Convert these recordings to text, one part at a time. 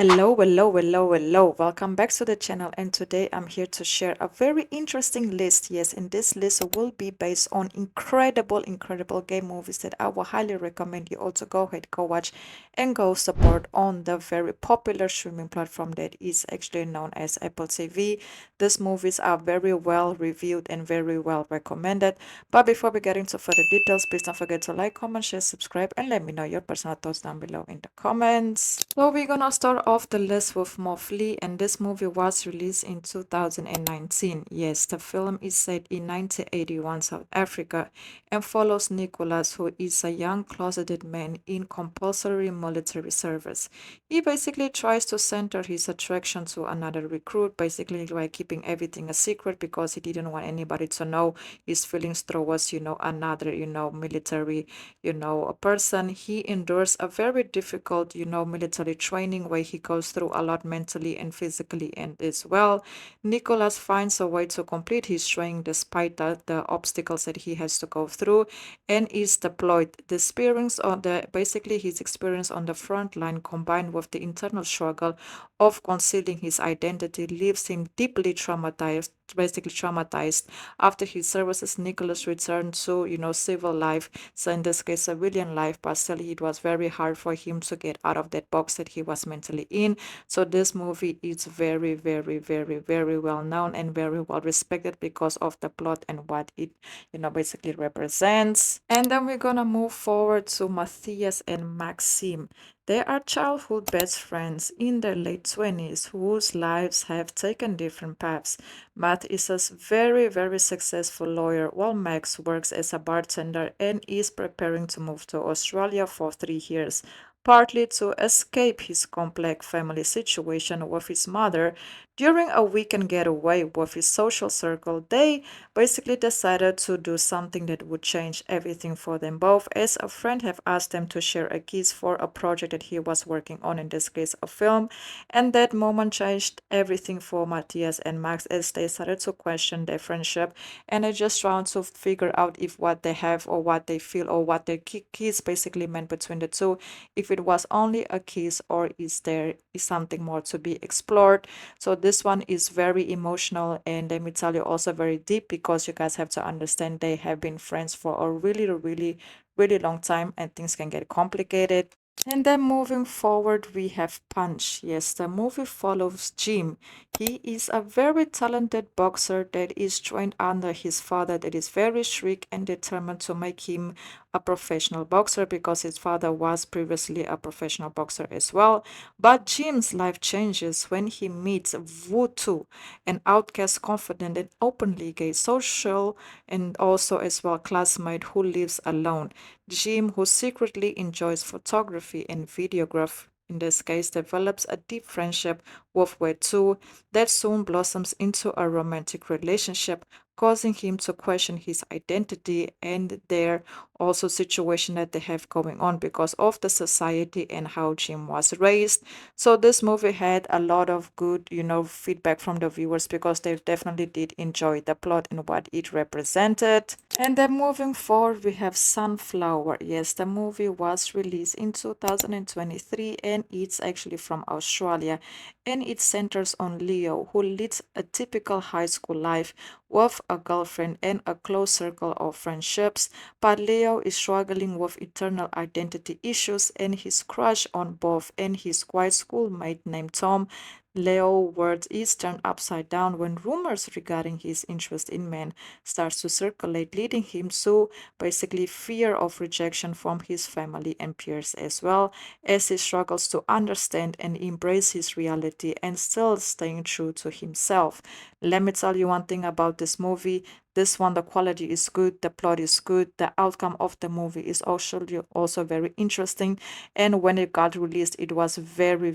Hello. Welcome back to the channel. And today I'm here to share a very interesting list. Yes, and this list will be based on incredible game movies that I will highly recommend you also go ahead, go watch, and go support on the very popular streaming platform that is actually known as Apple TV. These movies are very well reviewed and very well recommended. But before we get into further details, please don't forget to like, comment, share, subscribe, and let me know your personal thoughts down below in the comments. So we're gonna start off the list with Moffie, and this movie was released in 2019. Yes, the film is set in 1981 South Africa and follows Nicholas, who is a young closeted man in compulsory military service. He basically tries to center his attraction to another recruit, basically by keeping everything a secret because he didn't want anybody to know his feelings towards, another, military, a person. He endures a very difficult, military training where he goes through a lot mentally and physically and as well. Nicholas finds a way to complete his training despite the obstacles that he has to go through and is deployed. The experience on the basically his experience on the front line combined with the internal struggle of concealing his identity leaves him deeply traumatized. After his services, Nicholas returned to, civil life, so in this case, civilian life, but still it was very hard for him to get out of that box that he was mentally in. So this movie is very well known and very well respected because of the plot and what it, basically represents. And then we're gonna move forward to Matthias and Maxim. They are childhood best friends in their late 20s whose lives have taken different paths. Matt is a very successful lawyer while Max works as a bartender and is preparing to move to Australia for 3 years, partly to escape his complex family situation with his mother. During a weekend getaway with his social circle, they basically decided to do something that would change everything for them both, as a friend have asked them to share a kiss for a project that he was working on, in this case a film, and that moment changed everything for Matthias and Max as they started to question their friendship and they just trying to figure out if what they have or what they feel or what their kiss basically meant between the two, if it was only a kiss or is something more to be explored. So this one is very emotional and let me tell you also very deep because you guys have to understand they have been friends for a really long time and things can get complicated. And then moving forward, we have Punch. Yes, the movie follows Jim. He is a very talented boxer that is trained under his father, that is very strict and determined to make him a professional boxer because his father was previously a professional boxer as well. But Jim's life changes when he meets Wu Tu, an outcast, confident, and openly gay social and also as well classmate who lives alone. Jim, who secretly enjoys photography and videography, in this case, develops a deep friendship with Wetu that soon blossoms into a romantic relationship, causing him to question his identity and their also situation that they have going on because of the society and how Jim was raised. So this movie had a lot of good, feedback from the viewers because they definitely did enjoy the plot and what it represented. And then moving forward, we have Sunflower. Yes, the movie was released in 2023 and it's actually from Australia. And it centers on Leo, who leads a typical high school life with a girlfriend and a close circle of friendships. But Leo is struggling with internal identity issues and his crush on both and his quiet schoolmate named Tom. Leo world is turned upside down when rumors regarding his interest in men starts to circulate, leading him to basically fear of rejection from his family and peers as well, as he struggles to understand and embrace his reality and still staying true to himself. Let me tell you one thing about this movie. This one, the quality is good, the plot is good, the outcome of the movie is also very interesting. And when it got released, it was very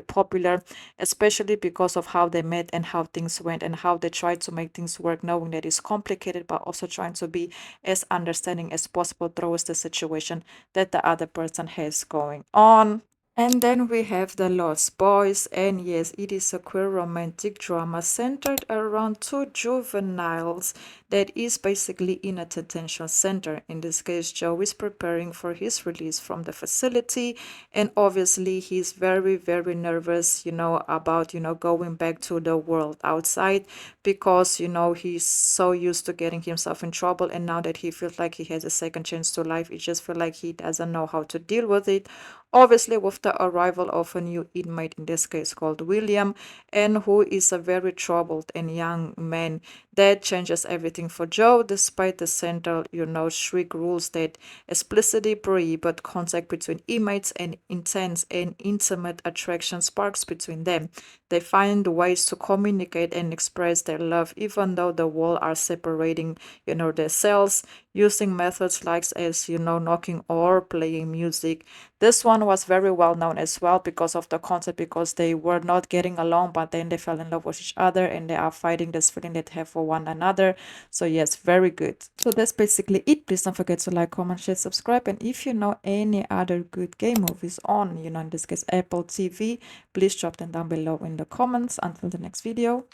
popular, especially because of how they met and how things went and how they tried to make things work, knowing that it's complicated, but also trying to be as understanding as possible towards the situation that the other person has going on. And then we have The Lost Boys, and yes, it is a queer romantic drama centered around two juveniles that is basically in a detention center. In this case, Joe is preparing for his release from the facility, and obviously he's very, very nervous, about, going back to the world outside, because, he's so used to getting himself in trouble, and now that he feels like he has a second chance to life, it just feels like he doesn't know how to deal with it. Obviously, with the arrival of a new inmate, in this case called William, and who is a very troubled and young man, that changes everything for Joe, despite the central, strict rules that explicitly prohibit contact between inmates and intense and intimate attraction sparks between them. They find ways to communicate and express their love, even though the walls are separating, their cells, using methods like as, knocking or playing music. This one was very well known as well because of the concept, because they were not getting along, but then they fell in love with each other and they are fighting this feeling they have for one another. So yes, very good. So that's basically it. Please don't forget to like, comment, share, subscribe. And if you know any other good gay movies on, in this case, Apple TV, please drop them down below in the comments. Until the next video.